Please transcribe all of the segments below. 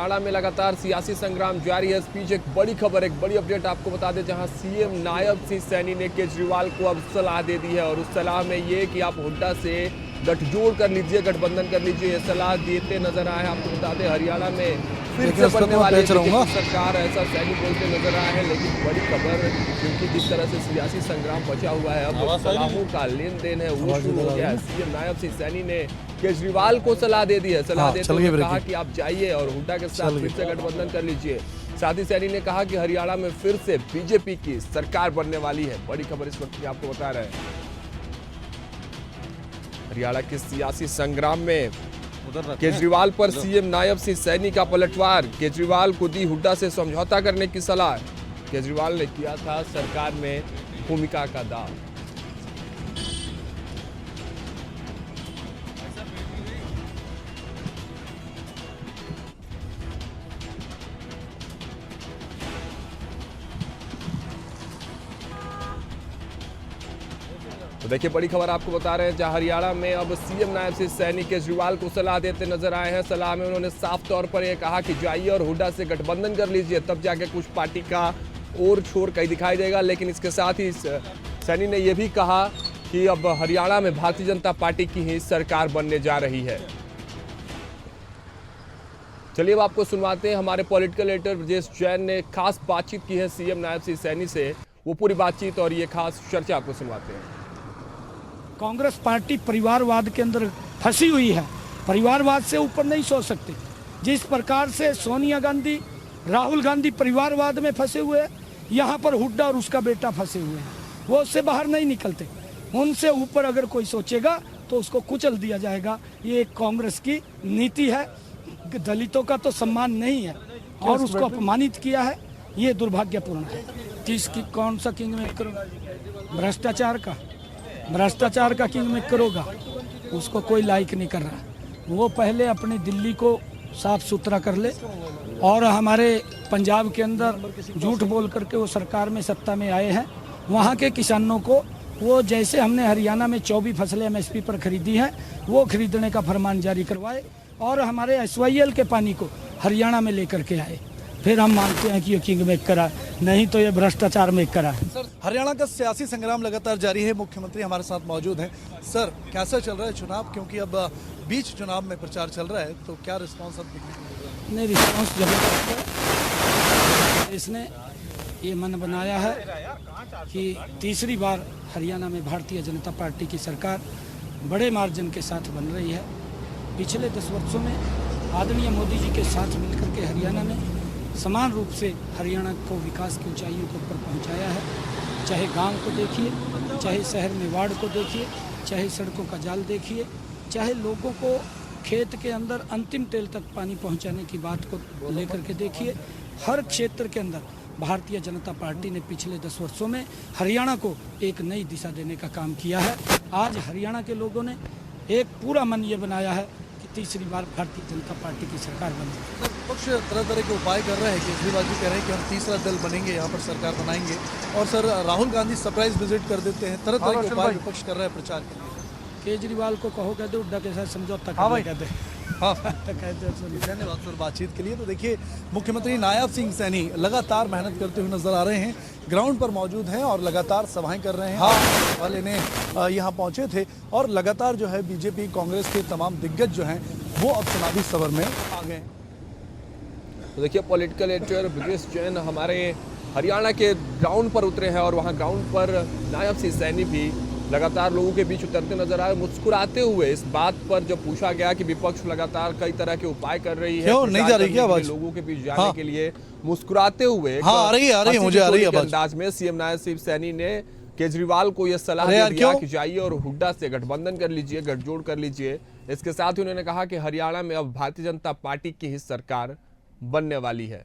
हरियाणा में लगातार सियासी संग्राम जारी है। इस बीच एक बड़ी खबर, एक बड़ी अपडेट आपको बता दें, जहां सीएम नायब सिंह सैनी ने केजरीवाल को अब सलाह दे दी है और उस सलाह में ये कि आप हुड्डा से गठजोड़ कर लीजिए, गठबंधन कर लीजिए, ये सलाह देते नजर आए हैं। आपको बता दें हरियाणा में फिर से बनने वाली सरकार, ऐसा सैनी बोलते नजर आए हैं। लेकिन बड़ी खबर, क्योंकि जिस तरह से सियासी संग्राम बचा हुआ है, अब सलाहों का लेन देन है वो शुरू हो गया है। सीएम नायब सिंह सैनी ने केजरीवाल को सलाह दे दी है। सलाह देते हुए कहा कि आप जाइए और हुड्डा के साथ फिर से गठबंधन कर लीजिए। साथ ही सैनी ने कहा कि हरियाणा में फिर से बीजेपी की सरकार बनने वाली है। बड़ी खबर इस वक्त की आपको बता रहे हैं। हरियाणा के सियासी संग्राम में केजरीवाल पर सीएम नायब सिंह सैनी का पलटवार। केजरीवाल को दी हुड्डा से समझौता करने की सलाह। केजरीवाल ने किया था सरकार में भूमिका का दाव। तो देखिए बड़ी खबर आपको बता रहे हैं, जहां हरियाणा में अब सीएम नायब सिंह सैनी केजरीवाल को सलाह देते नजर आए हैं। सलाह में उन्होंने साफ तौर पर यह कहा कि जाइए और हुड्डा से गठबंधन कर लीजिए, तब जाके कुछ पार्टी का और छोर कहीं दिखाई देगा। लेकिन इसके साथ ही सैनी ने यह भी कहा कि अब हरियाणा में भारतीय जनता पार्टी की ही सरकार बनने जा रही है। चलिए अब आपको सुनवाते हैं, हमारे पॉलिटिकल एडिटर ब्रजेश जैन ने खास बातचीत की है सीएम नायब सिंह सैनी से। वो पूरी बातचीत और ये खास चर्चा आपको सुनवाते हैं। कांग्रेस पार्टी परिवारवाद के अंदर फंसी हुई है, परिवारवाद से ऊपर नहीं सोच सकती। जिस प्रकार से सोनिया गांधी, राहुल गांधी परिवारवाद में फंसे हुए हैं, यहाँ पर हुड्डा और उसका बेटा फंसे हुए हैं। वो उससे बाहर नहीं निकलते। उनसे ऊपर अगर कोई सोचेगा तो उसको कुचल दिया जाएगा। ये एक कांग्रेस की नीति है। दलितों का तो सम्मान नहीं है और उसको अपमानित किया है, ये दुर्भाग्यपूर्ण है। किसकी कौन सा किंग मेकर? भ्रष्टाचार का किंग मेकर होगा, उसको कोई लाइक नहीं कर रहा। वो पहले अपने दिल्ली को साफ सुथरा कर ले और हमारे पंजाब के अंदर झूठ बोल करके वो सरकार में सत्ता में आए हैं। वहाँ के किसानों को वो जैसे हमने हरियाणा में 24 फसलें एमएसपी पर खरीदी हैं, वो खरीदने का फरमान जारी करवाए और हमारे एसवाईएल के पानी को हरियाणा में लेकर के आए। फिर हम मानते हैं कि ये किंग मेकर है, नहीं तो ये भ्रष्टाचार मेकर है। सर, हरियाणा का सियासी संग्राम लगातार जारी है। मुख्यमंत्री हमारे साथ मौजूद हैं। सर, कैसा चल रहा है चुनाव? क्योंकि अब बीच चुनाव में प्रचार चल रहा है, तो क्या रिस्पांस अब दिखने को मिल रहा है? नहीं, रिस्पांस जबरदस्त है। इसने ये मन बनाया है कि तीसरी बार हरियाणा में भारतीय जनता पार्टी की सरकार बड़े मार्जिन के साथ बन रही है। पिछले 10 वर्षों में आदरणीय मोदी जी के साथ मिलकर के हरियाणा में समान रूप से हरियाणा को विकास की ऊंचाइयों के ऊपर पहुंचाया है। चाहे गांव को देखिए, चाहे शहर में वार्ड को देखिए, चाहे सड़कों का जाल देखिए, चाहे लोगों को खेत के अंदर अंतिम तेल तक पानी पहुंचाने की बात को लेकर के देखिए। हर क्षेत्र के अंदर भारतीय जनता पार्टी ने पिछले 10 वर्षों में हरियाणा को एक नई दिशा देने का काम किया है। आज हरियाणा के लोगों ने एक पूरा मन ये बनाया है कि तीसरी बार भारतीय जनता पार्टी की सरकार बने। पक्ष तरह तरह के उपाय कर रहे हैं। केजरीवाल जी कह रहे हैं कि हम तीसरा दल बनेंगे, यहाँ पर सरकार बनाएंगे। और sir, Rahul Gandhi surprise visit कर देते हैं। तरह तरह के उपाय विपक्ष कर रहा है प्रचार के लिए। केजरीवाल को कहो कह दे हुड्डा के साथ समझौता कर दे। हाँ, धन्यवाद सर बातचीत के लिए। तो देखिए, मुख्यमंत्री नायब सिंह सैनी लगातार मेहनत करते हुए नजर आ रहे हैं, ग्राउंड पर मौजूद हैं और लगातार सभाएं कर रहे हैं। हाँ, वाले ने यहाँ पहुंचे थे और लगातार जो है बीजेपी कांग्रेस के तमाम दिग्गज जो हैं वो अब चुनावी सभर में आ गए। तो देखिए पॉलिटिकल एडिटर ब्रजेश जैन हमारे हरियाणा के ग्राउंड पर उतरे हैं और वहां ग्राउंड पर नायब सिंह सैनी भी लगातार लोगों के बीच उतरते नजर आए, मुस्कुराते हुए। इस बात पर जब पूछा गया कि विपक्ष लगातार कई तरह के उपाय कर रही है, क्यों नहीं जा रही क्या आवाज लोगों के बीच जाने के लिए, मुस्कुराते हुए आ रही है मुझे आ रही है अंदाज में सीएम नायब सिंह सैनी ने केजरीवाल को यह सलाह दे दिया कि जाइए और हुड्डा से गठबंधन कर लीजिए, गठजोड़ कर लीजिए। इसके साथ ही उन्होंने कहा कि हरियाणा में अब भारतीय जनता पार्टी की ही सरकार बनने वाली है।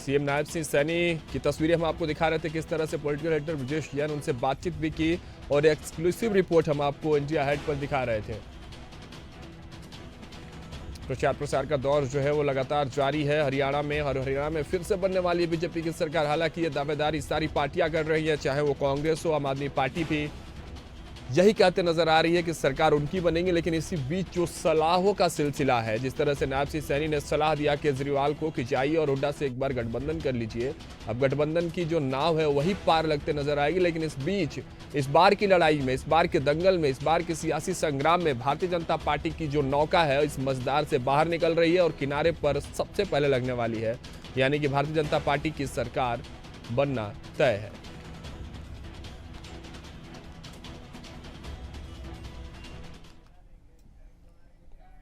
सीएम नायब सिंह सैनी की तस्वीरें हम आपको दिखा रहे थे, किस तरह से पॉलिटिकल एडिटर ब्रजेश जैन उनसे बातचीत भी की और एक्सक्लूसिव रिपोर्ट हम आपको इंडिया हेड पर दिखा रहे थे। प्रचार प्रसार का दौर जो है वो लगातार जारी है हरियाणा में, और हरियाणा में फिर से बनने वाली बीजेपी की सरकार। हालांकि ये दावेदारी सारी पार्टियां कर रही हैं, चाहे वो कांग्रेस हो, आम आदमी पार्टी भी यही कहते नजर आ रही है कि सरकार उनकी बनेगी। लेकिन इसी बीच जो सलाहों का सिलसिला है, जिस तरह से नायब सिंह सैनी ने सलाह दिया केजरीवाल को कि जाइए और हुड्डा से एक बार गठबंधन कर लीजिए, अब गठबंधन की जो नाव है वही पार लगते नजर आएगी। लेकिन इस बीच इस बार की लड़ाई में, इस बार के दंगल में, इस बार के सियासी संग्राम में भारतीय जनता पार्टी की जो नौका है इस मझधार से बाहर निकल रही है और किनारे पर सबसे पहले लगने वाली है, यानी कि भारतीय जनता पार्टी की सरकार बनना तय है।